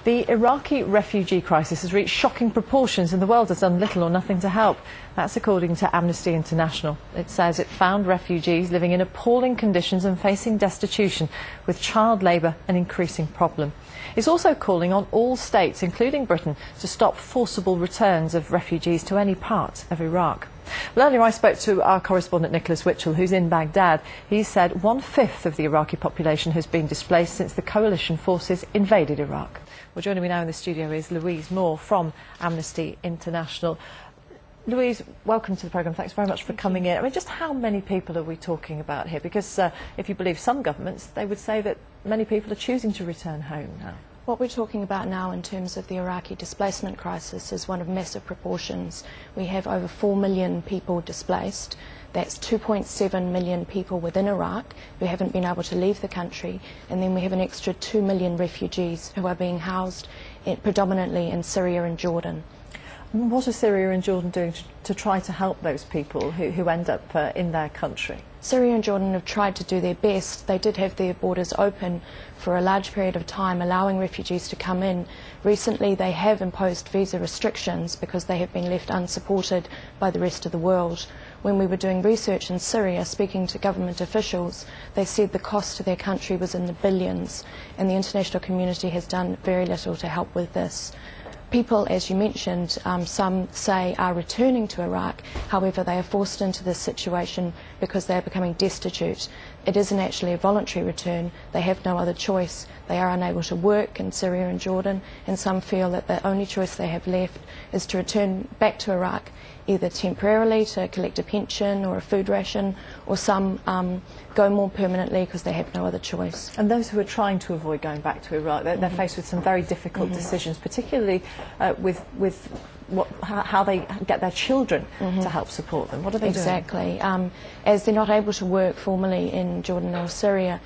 The Iraqi refugee crisis has reached shocking proportions and the world has done little or nothing to help. That's according to Amnesty International. It says it found refugees living in appalling conditions and facing destitution, with child labour an increasing problem. It's also calling on all states, including Britain, to stop forcible returns of refugees to any part of Iraq. Well, earlier I spoke to our correspondent Nicholas Witchell, who's in Baghdad. He said 1/5 of the Iraqi population has been displaced since the coalition forces invaded Iraq. Well, joining me now in the studio is Louise Moore from Amnesty International. Louise, welcome to the programme. Thanks very much for coming in. I mean, just how many people are we talking about here? Because if you believe some governments, they would say that many people are choosing to return home now. What we're talking about now in terms of the Iraqi displacement crisis is one of massive proportions. We have over 4 million people displaced. That's 2.7 million people within Iraq who haven't been able to leave the country, and then we have an extra 2 million refugees who are being housed predominantly in Syria and Jordan. What are Syria and Jordan doing to try to help those people who end up in their country? Syria and Jordan have tried to do their best. They did have their borders open for a large period of time, allowing refugees to come in. Recently they have imposed visa restrictions because they have been left unsupported by the rest of the world. When we were doing research in Syria, speaking to government officials, they said the cost to their country was in the billions, and the international community has done very little to help with this. People, as you mentioned, some say are returning to Iraq. However, they are forced into this situation because they are becoming destitute. It isn't actually a voluntary return. They have no other choice. They are unable to work in Syria and Jordan, and some feel that the only choice they have left is to return back to Iraq, either temporarily to collect a pension or a food ration, or some go more permanently because they have no other choice. And those who are trying to avoid going back to Iraq, they're faced with some very difficult decisions, particularly with how they get their children to help support them. What are they doing? Exactly. As they're not able to work formally in Jordan or Syria,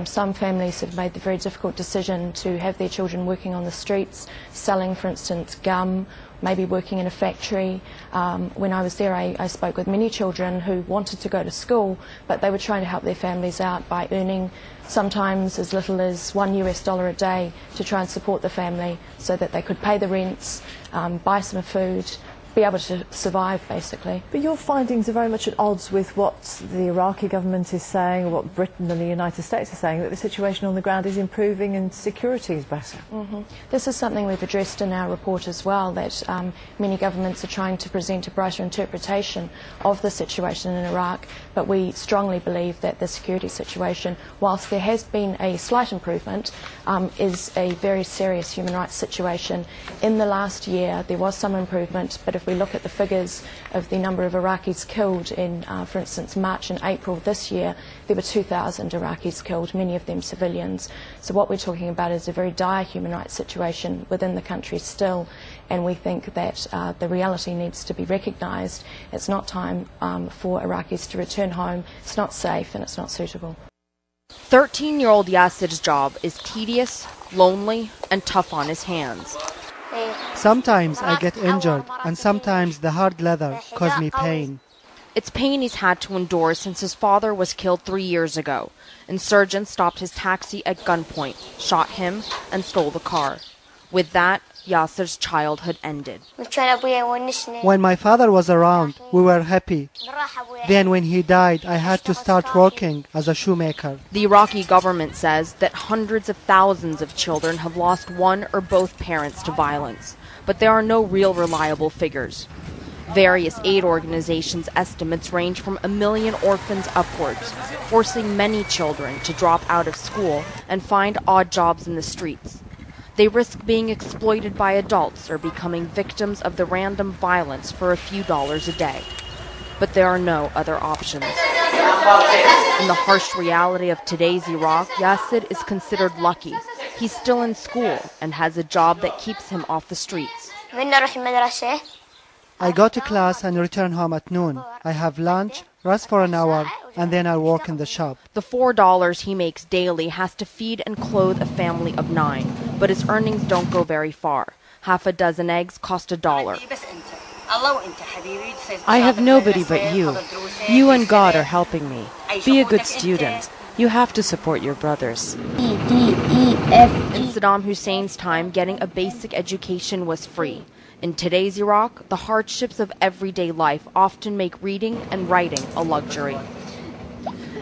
some families have made the very difficult decision to have their children working on the streets, selling, for instance, gum, maybe working in a factory. When I was there, I spoke with many children who wanted to go to school, but they were trying to help their families out by earning sometimes as little as $1 a day to try and support the family so that they could pay the rents, buy some food, be able to survive, basically. But your findings are very much at odds with what the Iraqi government is saying, or what Britain and the United States are saying, that the situation on the ground is improving and security is better. This is something we've addressed in our report as well, that many governments are trying to present a brighter interpretation of the situation in Iraq, but we strongly believe that the security situation, whilst there has been a slight improvement, is a very serious human rights situation. In the last year there was some improvement, but if we look at the figures of the number of Iraqis killed in, for instance, March and April this year, there were 2,000 Iraqis killed, many of them civilians. So what we're talking about is a very dire human rights situation within the country still, and we think that the reality needs to be recognised. It's not time for Iraqis to return home. It's not safe and it's not suitable. 13-year-old Yasid's job is tedious, lonely, and tough on his hands. Sometimes I get injured, and sometimes the hard leather causes me pain. It's pain he's had to endure since his father was killed 3 years ago. Insurgents stopped his taxi at gunpoint, shot him, and stole the car. With that, Yasir's childhood ended. When my father was around, we were happy. Then when he died, I had to start working as a shoemaker. The Iraqi government says that hundreds of thousands of children have lost one or both parents to violence, but there are no real reliable figures. Various aid organizations' estimates range from 1 million orphans upwards, forcing many children to drop out of school and find odd jobs in the streets. They risk being exploited by adults or becoming victims of the random violence for a few dollars a day. But there are no other options. In the harsh reality of today's Iraq, Yasid is considered lucky. He's still in school and has a job that keeps him off the streets. I go to class and return home at noon. I have lunch, rest for an hour, and then I work in the shop. The $4 he makes daily has to feed and clothe a family of 9, but his earnings don't go very far. Half a dozen eggs cost $1. I have nobody but you. You and God are helping me. Be a good student. You have to support your brothers. In Saddam Hussein's time, getting a basic education was free. In today's Iraq, the hardships of everyday life often make reading and writing a luxury.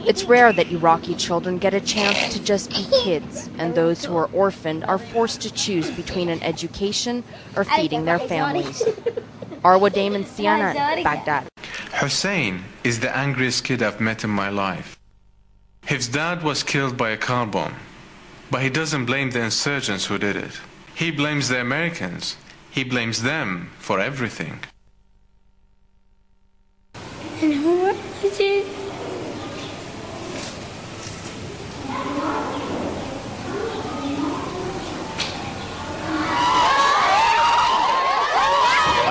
It's rare that Iraqi children get a chance to just be kids, and those who are orphaned are forced to choose between an education or feeding their families. Arwa Damon, CNN, Baghdad. Hussein is the angriest kid I've met in my life. His dad was killed by a car bomb, but he doesn't blame the insurgents who did it. He blames the Americans. He blames them for everything.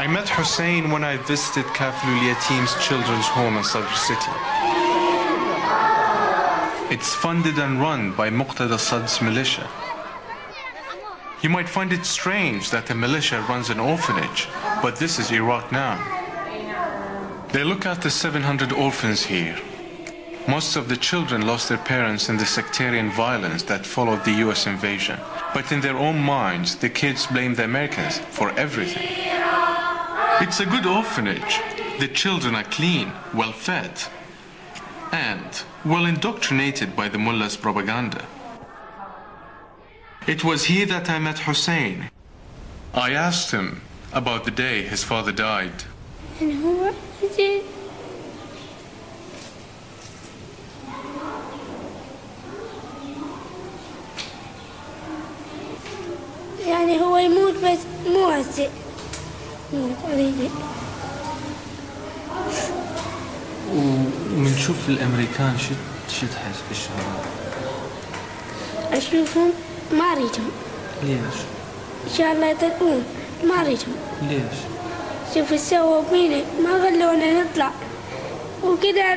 I met Hussein when I visited Kaflul Yatim's children's home in Sadr City. It's funded and run by Muqtada Sad's militia. You might find it strange that the militia runs an orphanage, but this is Iraq now. They look after 700 orphans here. Most of the children lost their parents in the sectarian violence that followed the US invasion. But in their own minds, the kids blame the Americans for everything. It's a good orphanage. The children are clean, well fed, and well indoctrinated by the mullah's propaganda. It was here that I met Hussein. I asked him about the day his father died. يعني هو يموت بس مو هسه يموت قريب. ومنشوف الامريكان شو تحس بالشهر؟ اشوفهم ما اريدهم. ليش؟ ان شاء الله يطلعون ما اريدهم. ليش؟ شوف سووا بينا ما خلونا نطلع وكذا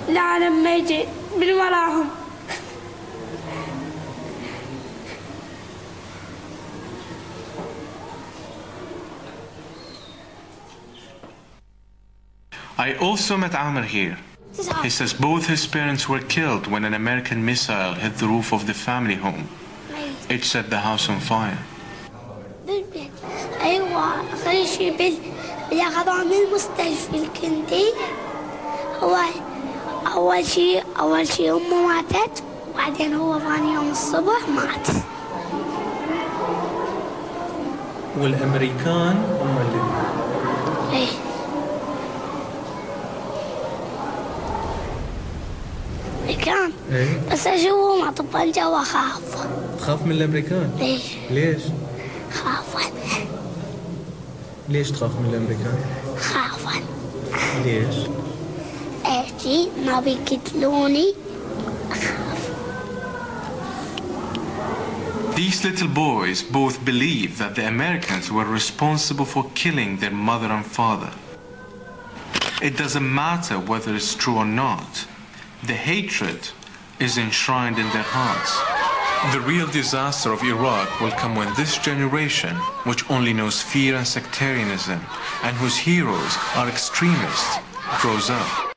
العالم ما يجي من وراهم. I also met Amr here. He says both his parents were killed when an American missile hit the roof of the family home. It set the house on fire. ايوه اخر شيء بياخذوه من المستشفى الكندي. هو اول شيء امه ماتت وبعدين هو ثاني يوم الصبح مات. والامريكان هم اللي ايه امريكان. ايه بس اشوفهم اطباء الجو اخاف. تخاف من الامريكان؟ ليش؟ ليش؟ خافا. ليش تخاف من الامريكان؟ خافا. ليش؟ اجي ما بيقتلوني. These little boys both believe that the Americans were responsible for killing their mother and father. It doesn't matter whether it's true or not. The hatred is enshrined in their hearts. The real disaster of Iraq will come when this generation, which only knows fear and sectarianism, and whose heroes are extremists, grows up.